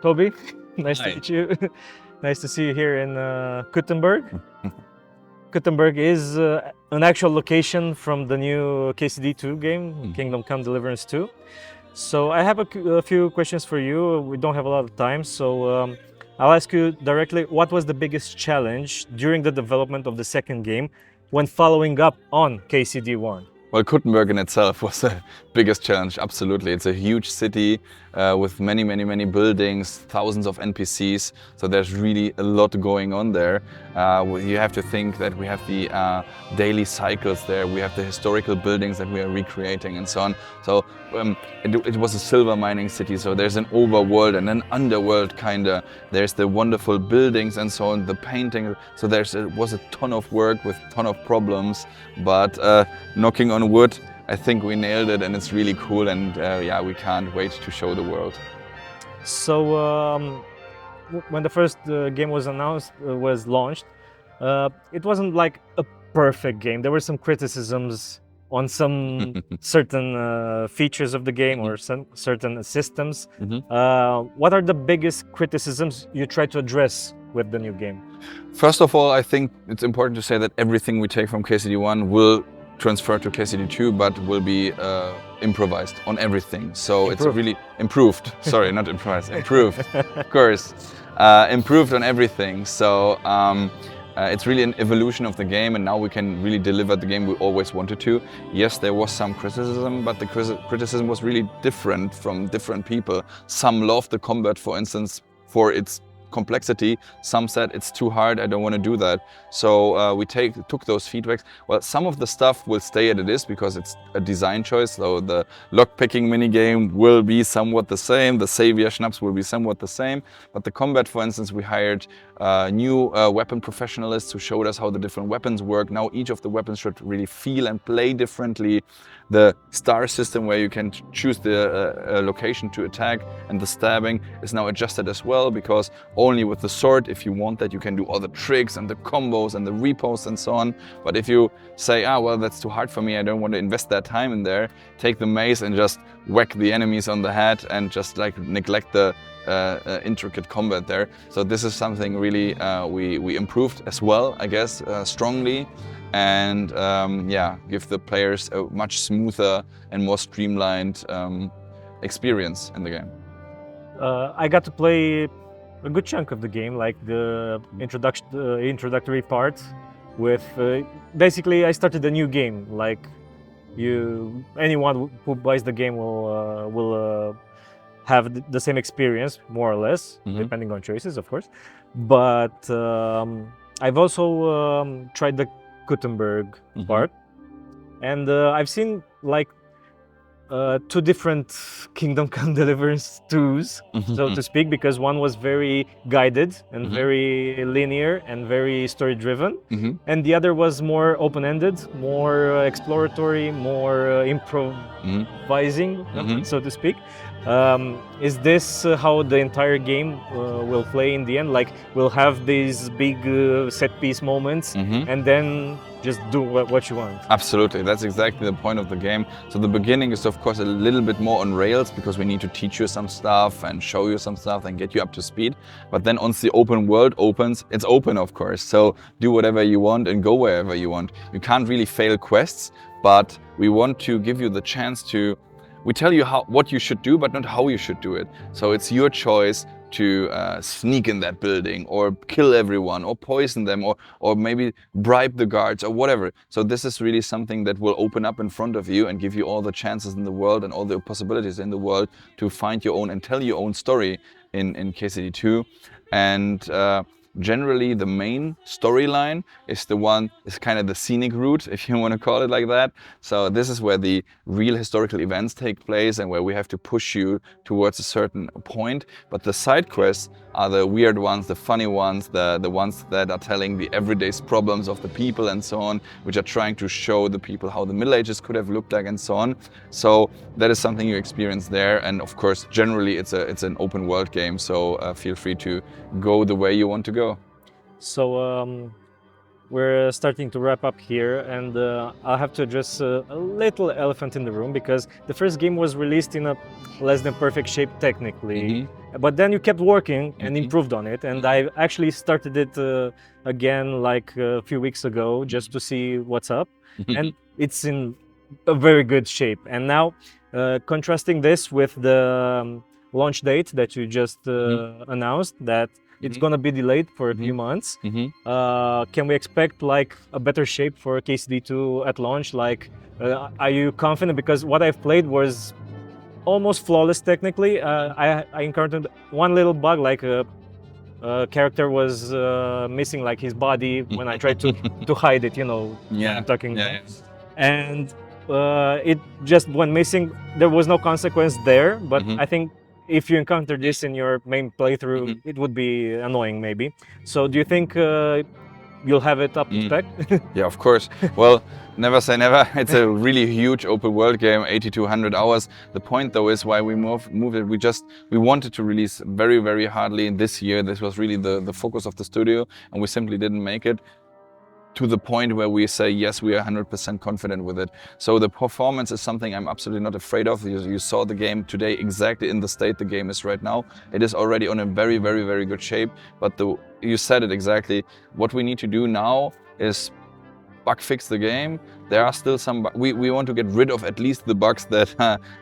Toby, nice Hi. to meet you. Nice to see you here in Gutenberg. Gutenberg is an actual location from the new KCD2 game, Kingdom Come Deliverance 2. So I have a few questions for you. We don't have a lot of time, so I'll ask you directly, what was the biggest challenge during the development of the second game when following up on KCD1? Well, Gutenberg in itself was the biggest challenge, absolutely. It's a huge city with many buildings, thousands of NPCs, so there's really a lot going on there. You have to think that we have the daily cycles there, we have the historical buildings that we are recreating and so on. So it was a silver mining city, so there's an overworld and an underworld kinda. There's the wonderful buildings and so on, the painting. So it was a ton of work with a ton of problems, but knocking on wood, I think we nailed it, and it's really cool, and yeah, we can't wait to show the world. So when the first game was launched, it wasn't like a perfect game. There were some criticisms on some certain features of the game or some certain systems. What are the biggest criticisms you try to address with the new game? First of all, I think it's important to say that everything we take from KCD1 will transfer to KCD2, but will be improvised on everything. So Improved. It's really improved. Sorry, not improvised, improved, of course. Improved on everything. So it's really an evolution of the game, and now we can really deliver the game we always wanted to. Yes, there was some criticism, but the criticism was really different from different people. Some loved the combat, for instance, for its complexity. Some said it's too hard, I don't want to do that. So we took those feedbacks. Well, some of the stuff will stay as it is because it's a design choice. So the lockpicking minigame will be somewhat the same, the savior schnapps will be somewhat the same. But the combat, for instance, we hired new weapon professionalists who showed us how the different weapons work. Now each of the weapons should really feel and play differently. The star system where you can choose the location to attack, and the stabbing is now adjusted as well, because only with the sword, if you want that, you can do all the tricks and the combos and the repos and so on. But if you say, well, that's too hard for me, I don't want to invest that time in there, take the mace and just whack the enemies on the head and just like neglect the intricate combat there. So this is something really we improved as well, I guess, strongly. And yeah, give the players a much smoother and more streamlined experience in the game. I got to play a good chunk of the game, like the introductory part with basically I started a new game. Like anyone who buys the game will have the same experience, more or less, depending on choices, of course. But I've also tried the Gutenberg part, and I've seen like two different Kingdom Come Deliverance 2s, so to speak, because one was very guided and very linear and very story-driven, and the other was more open-ended, more exploratory, more improvising, so to speak. Is this how the entire game will play in the end? Like, we'll have these big set-piece moments and then just do what you want? Absolutely, that's exactly the point of the game. So the beginning is of course a little bit more on rails, because we need to teach you some stuff and show you some stuff and get you up to speed. But then once the open world opens, it's open, of course. So do whatever you want and go wherever you want. You can't really fail quests, but we want to give you the chance to, we tell you what you should do, but not how you should do it. So it's your choice to sneak in that building, or kill everyone, or poison them, or maybe bribe the guards, or whatever. So this is really something that will open up in front of you and give you all the chances in the world and all the possibilities in the world to find your own and tell your own story in KCD2. And generally the main storyline is kind of the scenic route, if you want to call it like that. So this is where the real historical events take place and where we have to push you towards a certain point. But the side quests are the weird ones, the funny ones, the ones that are telling the everyday problems of the people and so on, which are trying to show the people how the Middle Ages could have looked like and so on. So that is something you experience there. And of course, generally it's an open world game, so feel free to go the way you want to go. So we're starting to wrap up here, and I'll have to address a little elephant in the room, because the first game was released in a less than perfect shape technically. but then you kept working and improved on it, and I actually started it again like a few weeks ago just to see what's up, and it's in a very good shape. And now contrasting this with the launch date that you just announced, that it's gonna be delayed for a few months. Can we expect like a better shape for KCD2 at launch? Like, are you confident? Because what I've played was almost flawless technically. I encountered one little bug, like a character was missing like his body when I tried to hide it, you know, I'm talking. And it just went missing. There was no consequence there, but I think if you encounter this in your main playthrough, it would be annoying maybe. So do you think you'll have it up to spec? Yeah, of course. Well, never say never. It's a really huge open world game, 80 to 100 hours. The point though is why we moved it. We wanted to release very, very hardly this year. This was really the focus of the studio, and we simply didn't make it to the point where we say, yes, we are 100% confident with it. So the performance is something I'm absolutely not afraid of. You saw the game today exactly in the state the game is right now. It is already on a very, very, very good shape. But you said it exactly. What we need to do now is bug fix the game. There are still some we want to get rid of at least the bugs that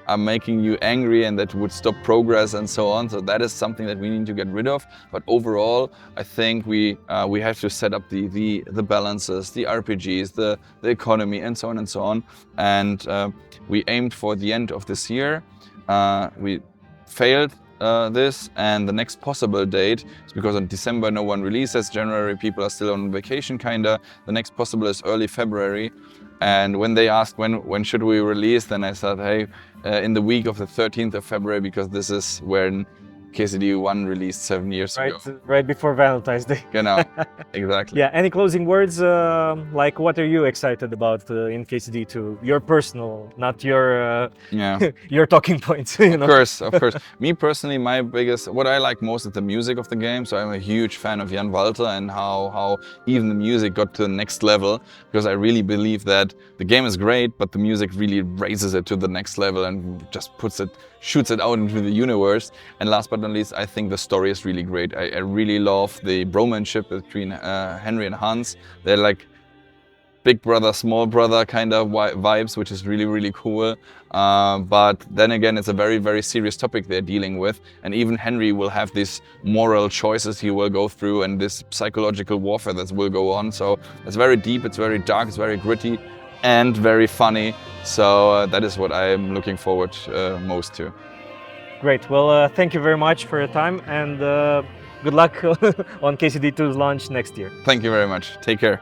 are making you angry and that would stop progress and so on. So that is something that we need to get rid of. But overall, I think we have to set up the balances, the RPGs, the economy, and so on and so on. And we aimed for the end of this year. We failed this, and the next possible date is because in December no one releases, January people are still on vacation kinda. The next possible is early February. And when they asked when should we release, then I said, hey, in the week of the 13th of February, because this is when KCD1 released 7 years ago. Right before Valentine's Day. Genau, exactly. Yeah, any closing words? Like, what are you excited about in KCD2? Your personal, not your your talking points. You know? Of course. Me personally, what I like most is the music of the game. So I'm a huge fan of Jan Walter and how even the music got to the next level. Because I really believe that the game is great, but the music really raises it to the next level and just shoots it out into the universe. And last but not least, I think the story is really great. I really love the bromanship between Henry and Hans. They're like big brother, small brother kind of vibes, which is really, really cool. But then again, it's a very, very serious topic they're dealing with. And even Henry will have these moral choices he will go through and this psychological warfare that will go on. So it's very deep, it's very dark, it's very gritty and very funny. So that is what I'm looking forward most to. Great. Well, thank you very much for your time, and good luck on KCD2's launch next year. Thank you very much. Take care.